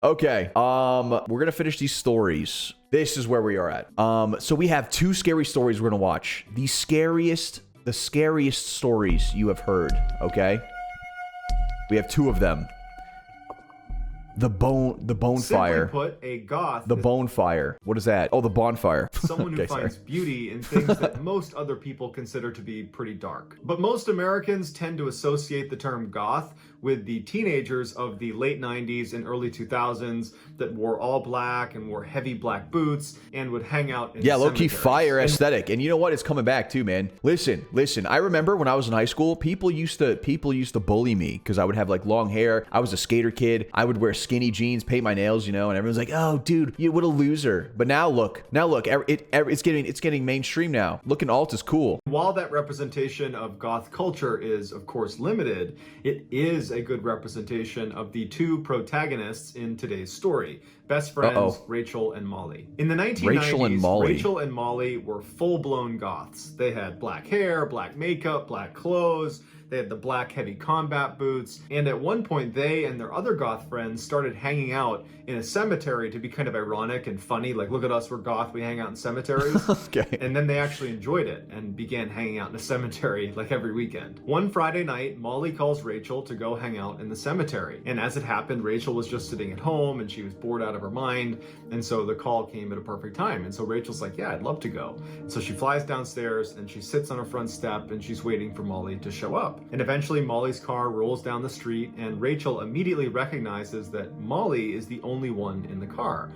Okay. We're gonna finish these stories. This is where we are at. So we have 2 scary stories we're gonna watch. The scariest stories you have heard. Okay. We have 2 of them. The bonfire. Simply put, a goth. The bonfire. What is that? Oh, the bonfire. Someone who finds beauty in things that most other people consider to be pretty dark. But most Americans tend to associate the term goth with the teenagers of the late 90s and early 2000s that wore all black and wore heavy black boots and would hang out in low-key fire aesthetic. And you know what? It's coming back too, man. Listen. I remember when I was in high school, people used to bully me because I would have like long hair. I was a skater kid. I would wear skinny jeans, paint my nails, and everyone's like, "Oh, dude, what a loser." But now look, it's getting mainstream now. Looking alt is cool. While that representation of goth culture is, of course, limited, it is a good representation of the 2 protagonists in today's story. Best friends, Rachel and Molly. In the 1990s, Rachel and Molly were full-blown goths. They had black hair, black makeup, black clothes. They had the black heavy combat boots. And at one point, they and their other goth friends started hanging out in a cemetery to be kind of ironic and funny. Like, look at us, we're goth, we hang out in cemeteries. Okay. And then they actually enjoyed it and began hanging out in a cemetery like every weekend. One Friday night, Molly calls Rachel to go hang out in the cemetery. And as it happened, Rachel was just sitting at home and she was bored out of her mind. And so the call came at a perfect time. And so Rachel's like, yeah, I'd love to go. And so she flies downstairs and she sits on her front step and she's waiting for Molly to show up. And eventually Molly's car rolls down the street and Rachel immediately recognizes that Molly is the only one in the car.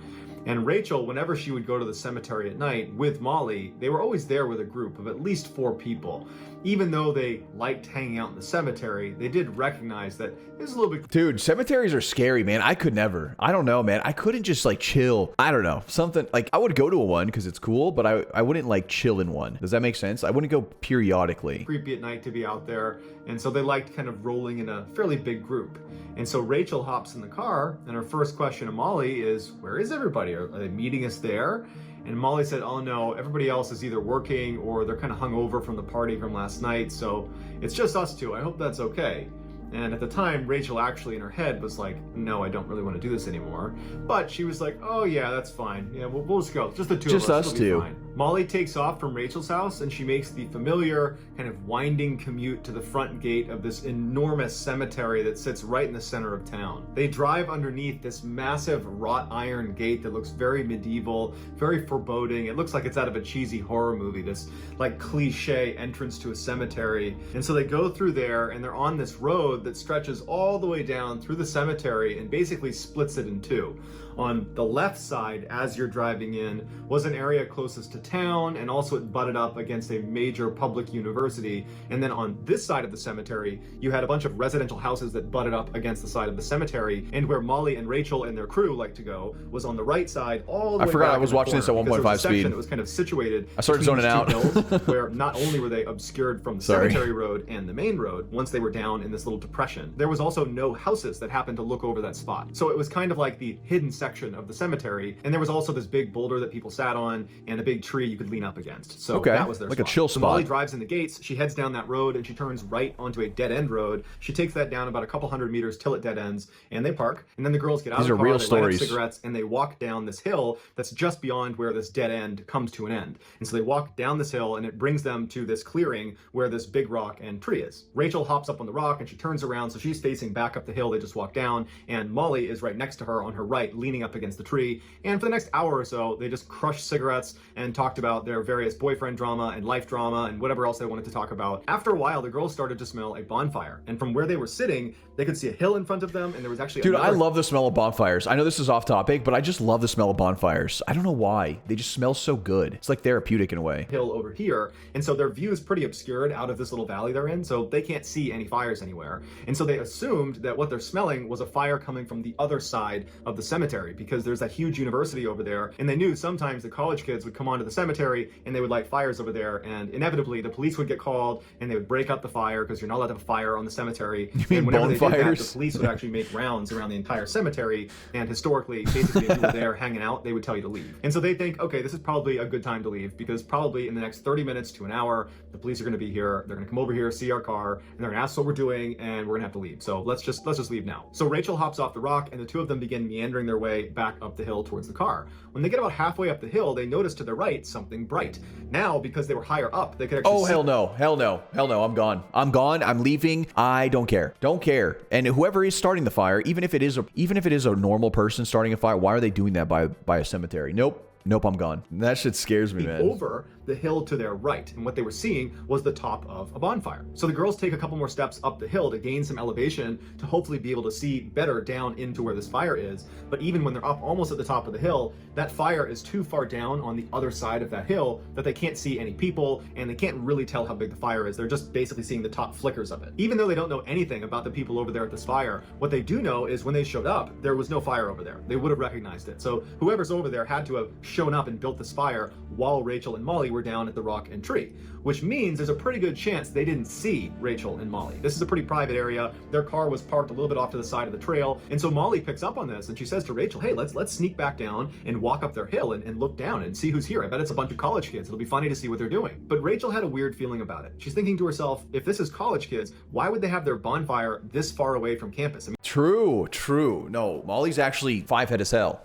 And Rachel, whenever she would go to the cemetery at night with Molly, they were always there with a group of at least 4 people. Even though they liked hanging out in the cemetery, they did recognize that it was a little bit... Dude, cemeteries are scary, man. I could never. I don't know, man. I couldn't just like chill. I don't know. Something like I would go to one because it's cool, but I wouldn't like chill in one. Does that make sense? I wouldn't go periodically. Creepy at night to be out there. And so they liked kind of rolling in a fairly big group. And so Rachel hops in the car and her first question to Molly is, where is everybody? Are they meeting us there? And Molly said, oh no, everybody else is either working or they're kind of hungover from the party from last night. So it's just us 2. I hope that's okay. And at the time, Rachel actually in her head was like, no, I don't really want to do this anymore. But she was like, oh yeah, that's fine. Yeah, we'll just go. Just the 2 of us. Just us 2. Fine. Molly takes off from Rachel's house and she makes the familiar kind of winding commute to the front gate of this enormous cemetery that sits right in the center of town. They drive underneath this massive wrought iron gate that looks very medieval, very foreboding. It looks like it's out of a cheesy horror movie, this like cliche entrance to a cemetery. And so they go through there and they're on this road that stretches all the way down through the cemetery and basically splits it in 2. On the left side, as you're driving in, was an area closest to town, and also it butted up against a major public university. And then on this side of the cemetery, you had a bunch of residential houses that butted up against the side of the cemetery. And where Molly and Rachel and their crew like to go was on the right side, all the way I forgot back I was in the watching this at corner, 1.5 speed. It was kind of situated. I started zoning out. Hills, where not only were they obscured from the cemetery road and the main road, once they were down in this little depression, there was also no houses that happened to look over that spot. So it was kind of like the hidden section of the cemetery. And there was also this big boulder that people sat on and a big tree you could lean up against. So that was their like spot. A chill so spot. Molly drives in the gates, she heads down that road and she turns right onto a dead end road. She takes that down about a couple hundred meters till it dead ends and they park. And then the girls get out of the car, real they stories. light up cigarettes and they walk down this hill that's just beyond where this dead end comes to an end. And so they walk down this hill and it brings them to this clearing where this big rock and tree is. Rachel hops up on the rock and she turns around, so she's facing back up the hill they just walked down, and Molly is right next to her on her right, leaning up against the tree. And for the next hour or so, they just crushed cigarettes and talked about their various boyfriend drama and life drama and whatever else they wanted to talk about. After a while, the girls started to smell a bonfire, and from where they were sitting, they could see a hill in front of them, and there was actually I love the smell of bonfires. I know this is off topic, but I just love the smell of bonfires. I don't know why. They just smell so good. It's like therapeutic in a way. Hill over here, and so their view is pretty obscured out of this little valley they're in, so they can't see any fires anywhere. And so they assumed that what they're smelling was a fire coming from the other side of the cemetery, because there's that huge university over there, and they knew sometimes the college kids would come onto the cemetery, and they would light fires over there, and inevitably the police would get called, and they would break up the fire because you're not allowed to have a fire on the cemetery. You mean and whenever they did that, bonfires? the police would actually make rounds around the entire cemetery, and historically, basically, if you were there hanging out, they would tell you to leave. And so they think, okay, this is probably a good time to leave, because probably in the next 30 minutes to an hour, the police are going to be here, they're going to come over here, see our car, and they're going to ask what we're doing, and we're going to have to leave. So let's just leave now. So Rachel hops off the rock, and the two of them begin meandering their way back up the hill towards the car. When they get about halfway up the hill, they notice to their right something bright. Now, because they were higher up, they could actually Oh, hell no. Hell no. Hell no. I'm gone. I'm gone. I'm leaving. I don't care. Don't care. And whoever is starting the fire, even if it is a normal person starting a fire, why are they doing that by a cemetery? Nope. Nope, I'm gone. That shit scares me, man. Over the hill to their right, and what they were seeing was the top of a bonfire. So the girls take a couple more steps up the hill to gain some elevation to hopefully be able to see better down into where this fire is. But even when they're up almost at the top of the hill, that fire is too far down on the other side of that hill that they can't see any people, and they can't really tell how big the fire is. They're just basically seeing the top flickers of it. Even though they don't know anything about the people over there at this fire, what they do know is when they showed up, there was no fire over there. They would have recognized it. So whoever's over there had to have shown up and built this fire while Rachel and Molly were down at the rock and tree, which means there's a pretty good chance they didn't see Rachel and Molly. This is a pretty private area. Their car was parked a little bit off to the side of the trail, and so Molly picks up on this and she says to Rachel, hey, let's sneak back down and walk up their hill and look down and see who's here. I bet it's a bunch of college kids. It'll be funny to see what they're doing. But Rachel had a weird feeling about it. She's thinking to herself, if this is college kids, why would they have their bonfire this far away from campus? I mean, True. No, Molly's actually 5 head as hell.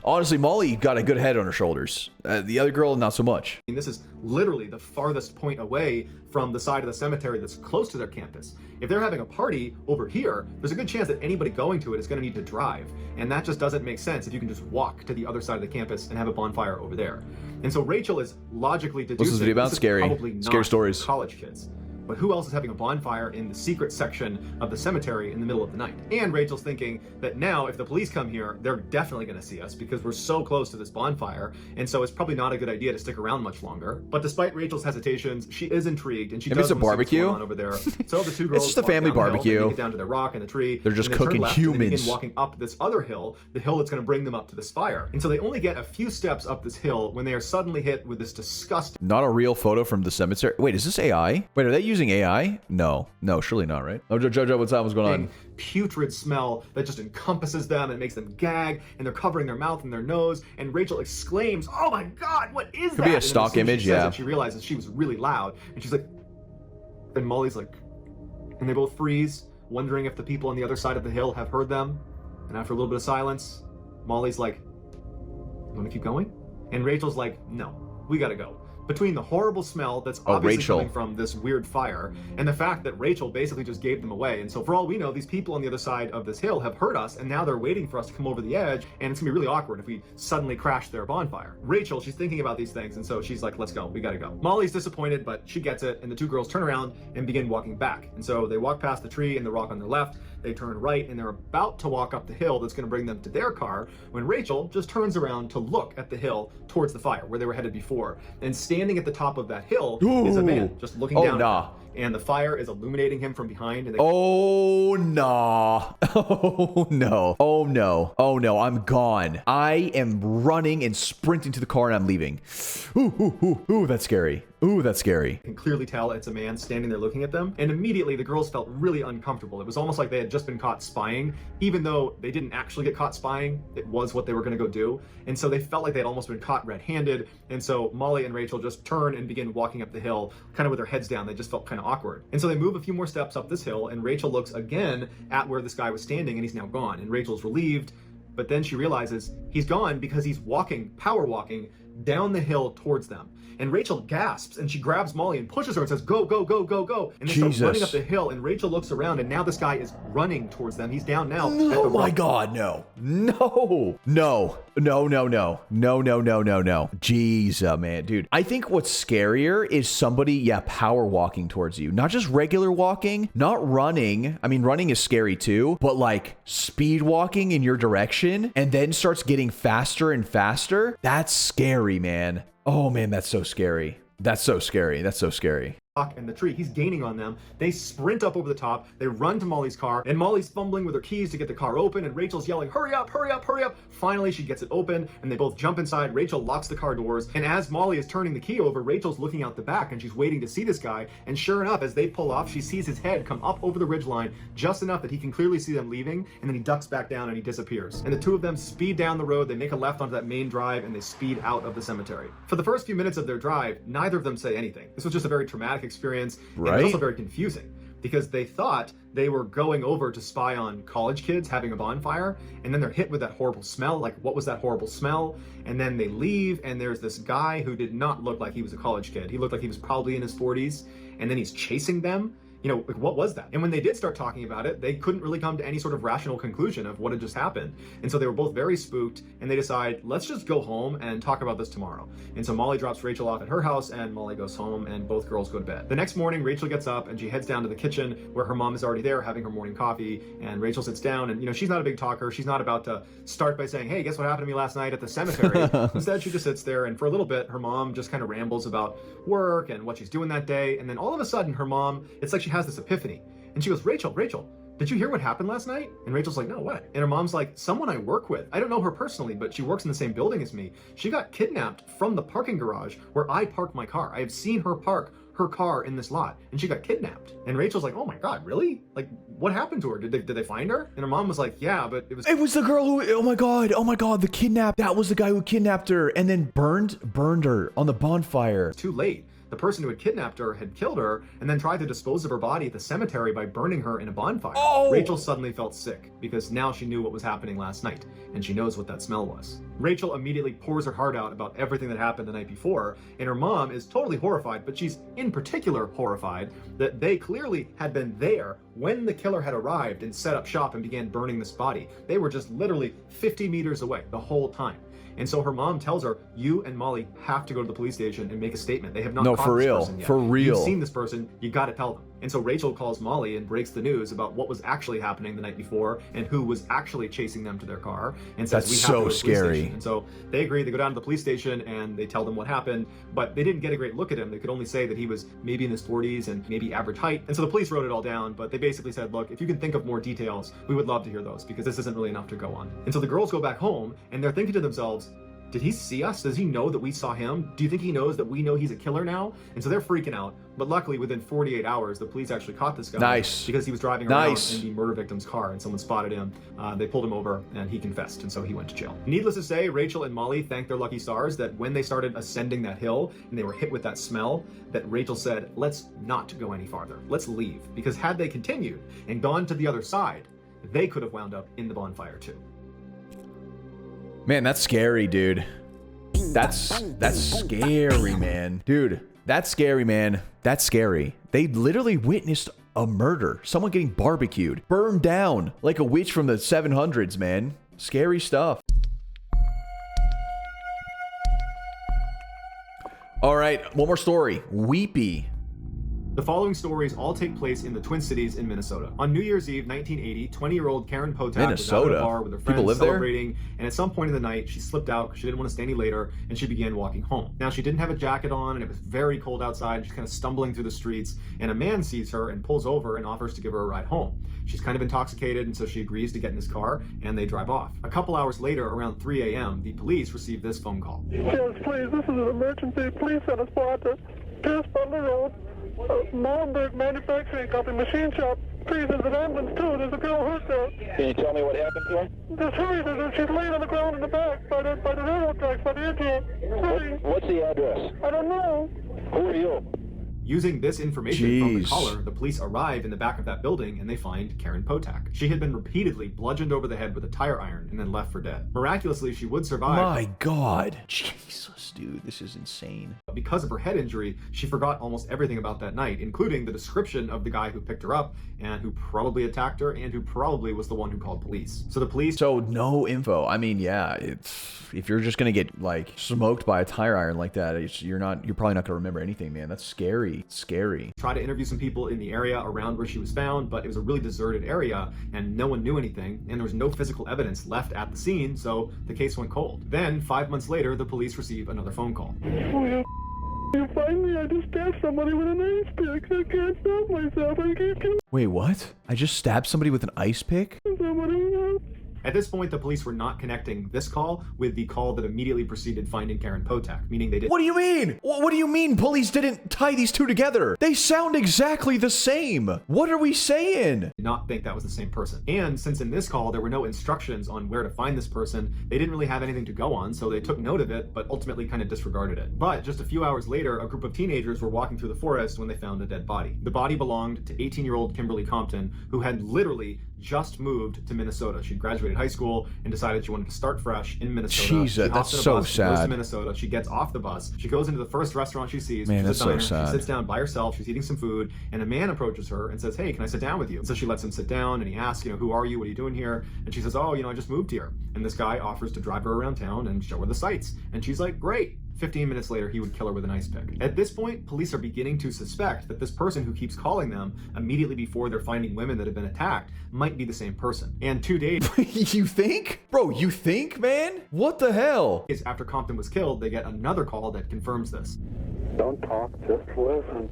Honestly, Molly got a good head on her shoulders. The other girl, not so much. this is literally the farthest point away from the side of the cemetery that's close to their campus. If they're having a party over here, there's a good chance that anybody going to it is going to need to drive. And that just doesn't make sense if you can just walk to the other side of the campus and have a bonfire over there. And so Rachel is logically deducing What's this video about? this is Scary. probably not Scary stories. college kids. But who else is having a bonfire in the secret section of the cemetery in the middle of the night? And Rachel's thinking that now, if the police come here, they're definitely going to see us because we're so close to this bonfire. And so it's probably not a good idea to stick around much longer. But despite Rachel's hesitations, she is intrigued, and she Maybe does it's a want to see barbecue? what's going on over there. So the two girls It's just a walk family down the hill, barbecue. they get down to the rock and the tree. They're just and they turn cooking left, and they humans. begin walking up this other hill, the hill that's going to bring them up to this fire. And so they only get a few steps up this hill when they are suddenly hit with this disgusting Not a real photo from the cemetery. Wait, is this AI? Wait, are they using AI? No, surely not, right? Oh, Jojo, what's up? What's going on? putrid smell that just encompasses them and makes them gag, and they're covering their mouth and their nose, and Rachel exclaims, "Oh my god, what is that?" Could be a And stock as soon as image, she says yeah. it, she realizes she was really loud, and she's like, and Molly's like, and they both freeze, wondering if the people on the other side of the hill have heard them. And after a little bit of silence, Molly's like, "You want to keep going?" And Rachel's like, "No, we gotta go." Between the horrible smell that's obviously Rachel. coming from this weird fire, and the fact that Rachel basically just gave them away. And so for all we know, these people on the other side of this hill have heard us, and now they're waiting for us to come over the edge, and it's gonna be really awkward if we suddenly crash their bonfire. Rachel, she's thinking about these things, and so she's like, "Let's go, we gotta go." Molly's disappointed, but she gets it, and the two girls turn around and begin walking back. And so they walk past the tree and the rock on their left, they turn right, and they're about to walk up the hill that's gonna bring them to their car, when Rachel just turns around to look at the hill towards the fire, where they were headed before. And standing at the top of that hill is a man just looking down. Nah. And the fire is illuminating him from behind. And they Oh, nah. Oh, no. Oh, no. Oh, no. I'm gone. I am running and sprinting to the car, and I'm leaving. Ooh, that's scary. Ooh, that's scary. can clearly tell it's a man standing there looking at them. And immediately the girls felt really uncomfortable. It was almost like they had just been caught spying, even though they didn't actually get caught spying. It was what they were going to go do. And so they felt like they had almost been caught red-handed. And so Molly and Rachel just turn and begin walking up the hill, kind of with their heads down. They just felt kind of awkward. And so they move a few more steps up this hill, and Rachel looks again at where this guy was standing, and he's now gone. And Rachel's relieved, but then she realizes he's gone because he's walking, power walking, down the hill towards them. And Rachel gasps, and she grabs Molly and pushes her and says, "Go, go, go, go, go." And they start running up the hill, and Rachel looks around, and now this guy is running towards them. He's down now. Oh my god, no. No. No. No, no, no. No, no, no, no, no. Jeez, man. Dude, I think what's scarier is somebody, power walking towards you. Not just regular walking, not running. I mean, running is scary too, but like speed walking in your direction and then starts getting faster and faster. That's scary, man. Oh man, that's so scary. That's so scary. That's so scary. and the tree. He's gaining on them. They sprint up over the top. They run to Molly's car, and Molly's fumbling with her keys to get the car open, and Rachel's yelling, hurry up, hurry up, hurry up. Finally, she gets it open, and they both jump inside. Rachel locks the car doors, and as Molly is turning the key over, Rachel's looking out the back, and she's waiting to see this guy, and sure enough, as they pull off, she sees his head come up over the ridgeline, just enough that he can clearly see them leaving, and then he ducks back down and he disappears. And the two of them speed down the road, they make a left onto that main drive, and they speed out of the cemetery. For the first few minutes of their drive, neither of them say anything. This was just a very traumatic experience. Right. And also very confusing because they thought they were going over to spy on college kids having a bonfire, and then they're hit with that horrible smell. Like, what was that horrible smell? And then they leave, and there's this guy who did not look like he was a college kid. He looked like he was probably in his 40s, and then he's chasing them. You know, like, what was that? And when they did start talking about it, they couldn't really come to any sort of rational conclusion of what had just happened. And so they were both very spooked, and they decide, let's just go home and talk about this tomorrow. And so Molly drops Rachel off at her house, and Molly goes home, and both girls go to bed. The next morning, Rachel gets up, and she heads down to the kitchen where her mom is already there having her morning coffee, and Rachel sits down, and, you know, she's not a big talker. She's not about to start by saying, hey, guess what happened to me last night at the cemetery? Instead, she just sits there, and for a little bit, her mom just kind of rambles about work and what she's doing that day, and then all of a sudden, her mom, it's like she has this epiphany. And she goes, Rachel, did you hear what happened last night? And Rachel's like, no, what? And her mom's like, someone I work with. I don't know her personally, but she works in the same building as me. She got kidnapped from the parking garage where I parked my car. I have seen her park her car in this lot, and she got kidnapped. And Rachel's like, oh my God, really? Like, what happened to her? Did they find her? And her mom was like, yeah, but it was the girl who, oh my God, the kidnap. That was the guy who kidnapped her and then burned her on the bonfire. too late. The person who had kidnapped her had killed her and then tried to dispose of her body at the cemetery by burning her in a bonfire. Oh! Rachel suddenly felt sick because now she knew what was happening last night, and she knows what that smell was. Rachel immediately pours her heart out about everything that happened the night before, and her mom is totally horrified, but she's in particular horrified that they clearly had been there when the killer had arrived and set up shop and began burning this body. They were just literally 50 meters away the whole time. And so her mom tells her, you and Molly have to go to the police station and make a statement. They have not caught this person yet. For real. You've seen this person, you gotta tell them. And so Rachel calls Molly and breaks the news about what was actually happening the night before and who was actually chasing them to their car, and says, we have to go to the police station. And so they agree, they go down to the police station and they tell them what happened, but they didn't get a great look at him. They could only say that he was maybe in his 40s and maybe average height. And so the police wrote it all down, but they basically said, look, if you can think of more details, we would love to hear those because this isn't really enough to go on. And so the girls go back home and they're thinking to themselves, did he see us? Does he know that we saw him? Do you think he knows that we know he's a killer now? And so they're freaking out. But luckily, within 48 hours, the police actually caught this guy. Nice. Because he was driving around in the murder victim's car, and someone spotted him. They pulled him over, and he confessed, and so he went to jail. Needless to say, Rachel and Molly thanked their lucky stars that when they started ascending that hill, and they were hit with that smell, that Rachel said, let's not go any farther. Let's leave. Because had they continued and gone to the other side, they could have wound up in the bonfire too. Man, that's scary, dude. That's scary, man. Dude, that's scary, man. That's scary. They literally witnessed a murder. Someone getting barbecued, burned down like a witch from the 700s, man. Scary stuff. All right, one more story. Weepy. The following stories all take place in the Twin Cities in Minnesota. On New Year's Eve, 1980, 20-year-old Karen Potak was out at a bar with her friends celebrating, and at some point in the night, she slipped out because she didn't want to stay any later, and she began walking home. Now, she didn't have a jacket on, and it was very cold outside. She's kind of stumbling through the streets, and a man sees her and pulls over and offers to give her a ride home. She's kind of intoxicated, and so she agrees to get in his car, and they drive off. A couple hours later, around 3 a.m., the police receive this phone call. Yes, please, this is an emergency. Please send a spot to Pierce Butler Road. Malmberg Manufacturing Company machine shop. Please, there's an ambulance too. There's a girl hurt there. Can you tell me what happened to her? Just hurry. She's laying on the ground in the back by the railroad tracks by the engine. Hurry. What's the address? I don't know. Who are you? Using this information from the caller, the police arrive in the back of that building and they find Karen Potak. She had been repeatedly bludgeoned over the head with a tire iron and then left for dead. Miraculously, she would survive. My God. Jesus, dude, this is insane. Because of her head injury, she forgot almost everything about that night, including the description of the guy who picked her up and who probably attacked her and who probably was the one who called police. So the police... So no info. I mean, yeah, if you're just going to get like smoked by a tire iron like that, you're probably not going to remember anything, man. That's scary. It's scary. Try to interview some people in the area around where she was found, but it was a really deserted area and no one knew anything, and there was no physical evidence left at the scene, so the case went cold. Then, 5 months later, the police receive another phone call. You find me, I just stabbed somebody with an ice pick. I can't stop myself. I keep killing Wait, what? I just stabbed somebody with an ice pick? somebody else. At this point, the police were not connecting this call with the call that immediately preceded finding Karen Potak, meaning they didn't. What do you mean? What do you mean police didn't tie these two together? They sound exactly the same. What are we saying? Not think that was the same person. And since in this call there were no instructions on where to find this person, they didn't really have anything to go on, so they took note of it, but ultimately kind of disregarded it. But just a few hours later, a group of teenagers were walking through the forest when they found a dead body. The body belonged to 18-year-old Kimberly Compton, who had literally just moved to Minnesota. She graduated high school and decided she wanted to start fresh in Minnesota. Jesus, that's so She goes to sad. Minnesota. She gets off the bus. She goes into the first restaurant she sees. Man, which is that's a diner. so sad. She sits down by herself. She's eating some food, and a man approaches her and says, "Hey, can I sit down with you?" And so she lets him sit down, and he asks, who are you? What are you doing here? And she says, "Oh, I just moved here." And this guy offers to drive her around town and show her the sights. And she's like, "Great." 15 minutes later, he would kill her with an ice pick. At this point, police are beginning to suspect that this person who keeps calling them immediately before they're finding women that have been attacked might be the same person. And 2 days You think? Bro, you think, man? What the hell? after Compton was killed, they get another call that confirms this. Don't talk, just listen.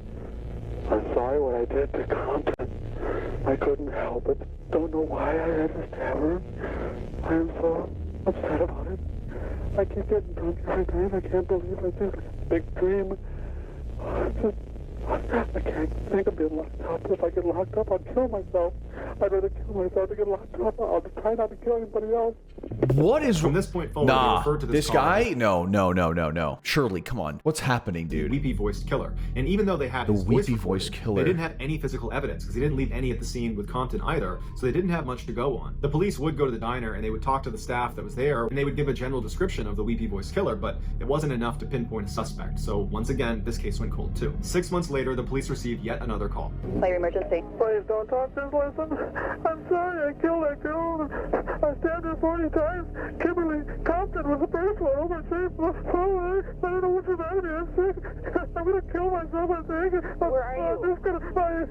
I'm sorry what I did to Compton. I couldn't help it. Don't know why I had to stab her. I am so upset about it. I keep getting drunk every night. I can't believe I did. It's a big dream. I can't think of being locked up. If I get locked up, I'll kill myself. I'd rather kill myself than get locked up. I'll try not to kill anybody else. What is From this point forward, they Nah, refer to this caller guy? as No. Surely, come on. What's happening, the dude? weepy-voiced killer. And even though they had The his voice weepy-voiced recorded, killer. they didn't have any physical evidence because he didn't leave any at the scene with Compton either, so they didn't have much to go on. The police would go to the diner and they would talk to the staff that was there, and they would give a general description of the weepy-voiced killer, but it wasn't enough to pinpoint a suspect. So once again, this case went cold too. 6 months later, the police received yet another call. Fire emergency. Please don't talk, just listen. I'm sorry I killed that girl. I stabbed her 40 times. Kimberly Compton was the first one. Oh, my face. I don't know what's about me. I'm sick. I'm going to kill myself, I think. Where are you? I'm just going to...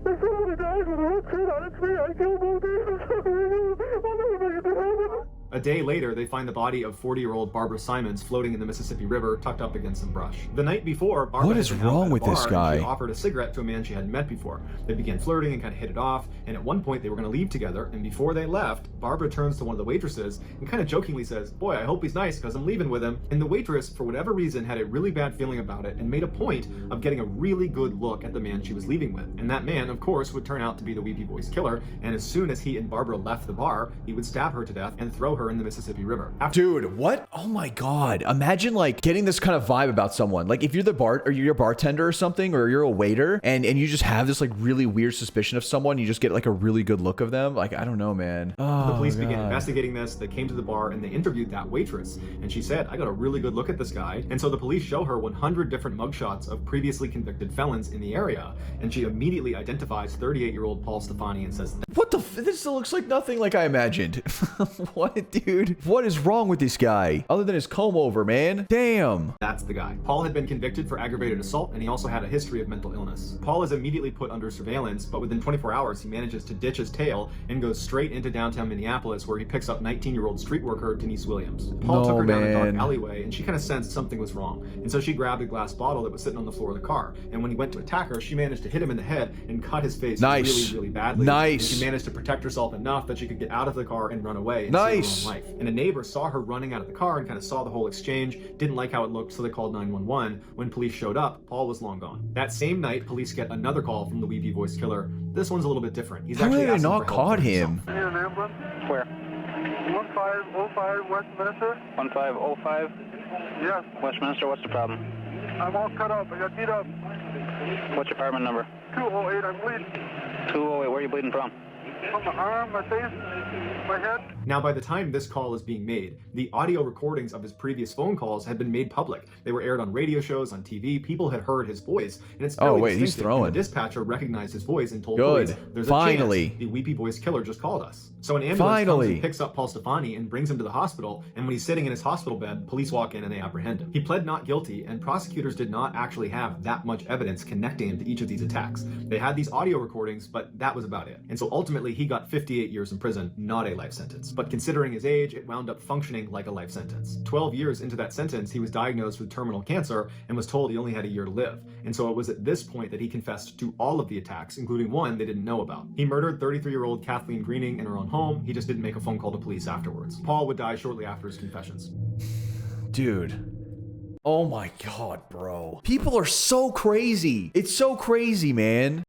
If somebody dies with a hook shit on its feet, I killed both of them. I'll never make it to heaven. A day later, they find the body of 40-year-old Barbara Simons floating in the Mississippi River, tucked up against some brush. The night before, Barbara What had is been out wrong at a with this bar, guy? and she offered a cigarette to a man she hadn't met before. They began flirting and kind of hit it off, and at one point they were going to leave together, and before they left, Barbara turns to one of the waitresses and kind of jokingly says, "Boy, I hope he's nice because I'm leaving with him." And the waitress, for whatever reason, had a really bad feeling about it and made a point of getting a really good look at the man she was leaving with. And that man, of course, would turn out to be the weepy-voiced killer, and as soon as he and Barbara left the bar, he would stab her to death and throw her in the Mississippi River. Dude, what? Oh my god. Imagine like getting this kind of vibe about someone. Like if you're you're a bartender or something, or you're a waiter, and you just have this like really weird suspicion of someone, you just get like a really good look of them. Like, I don't know, man. Oh, The police began God. investigating this. They came to the bar and they interviewed that waitress. And she said, "I got a really good look at this guy." And so the police show her 100 different mugshots of previously convicted felons in the area. And she immediately identifies 38-year-old Paul Stefani and says, What the this looks like nothing like I imagined. What, dude? What is wrong with this guy? Other than his comb over, man. Damn. "That's the guy." Paul had been convicted for aggravated assault, and he also had a history of mental illness. Paul is immediately put under surveillance, but within 24 hours, he manages to ditch his tail and goes straight into downtown Minneapolis, where he picks up 19-year-old street worker Denise Williams. Paul No, took her down a dark man. alleyway, and she kind of sensed something was wrong. And so she grabbed a glass bottle that was sitting on the floor of the car. And when he went to attack her, she managed to hit him in the head and cut his face Nice. really, really badly. Nice. And she managed to protect herself enough that she could get out of the car and run away and Nice. save her own life. And a neighbor saw her running out of the car and kind of saw the whole exchange, didn't like how it looked, so they called 911. When police showed up, Paul was long gone. That same night, police get another call from the weepy-voiced killer. This one's a little bit different. He's How actually did they asking not for help caught for him? himself. I need an ambulance. Where? 1505 Westminster. 1505 Yes, Westminster. What's the problem? I'm all cut up. I got beat up. What's your apartment number? 208, I'm bleeding. 208. Where are you bleeding from? From my arm, my face, my head. Now, by the time this call is being made, the audio recordings of his previous phone calls had been made public. They were aired on radio shows, on TV. People had heard his voice, and it's Oh, fairly wait, he's distinctive. And throwing. the dispatcher recognized his voice and told Good. police, "There's Finally. a chance the weepy-voiced killer just called us." So an ambulance Finally. comes and picks up Paul Stefani and brings him to the hospital, and when he's sitting in his hospital bed, police walk in and they apprehend him. He pled not guilty, and prosecutors did not actually have that much evidence connecting him to each of these attacks. They had these audio recordings, but that was about it. And so ultimately, he got 58 years in prison, not a life sentence. but considering his age, it wound up functioning like a life sentence. 12 years into that sentence, he was diagnosed with terminal cancer and was told he only had a year to live. And so it was at this point that he confessed to all of the attacks, including one they didn't know about. He murdered 33-year-old Kathleen Greening in her own home. He just didn't make a phone call to police afterwards. Paul would die shortly after his confessions. Dude. Oh my God, bro. People are so crazy. It's so crazy, man.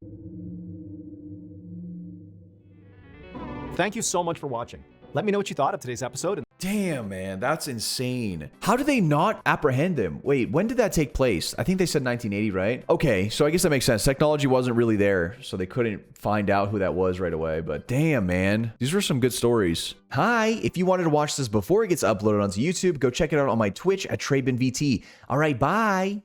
Thank you so much for watching. Let me know what you thought of today's episode. Damn, man, that's insane. How did they not apprehend him? Wait, when did that take place? I think they said 1980, right? Okay, so I guess that makes sense. Technology wasn't really there, so they couldn't find out who that was right away. But damn, man, these were some good stories. Hi, if you wanted to watch this before it gets uploaded onto YouTube, go check it out on my Twitch at TreyBinVT. All right, bye.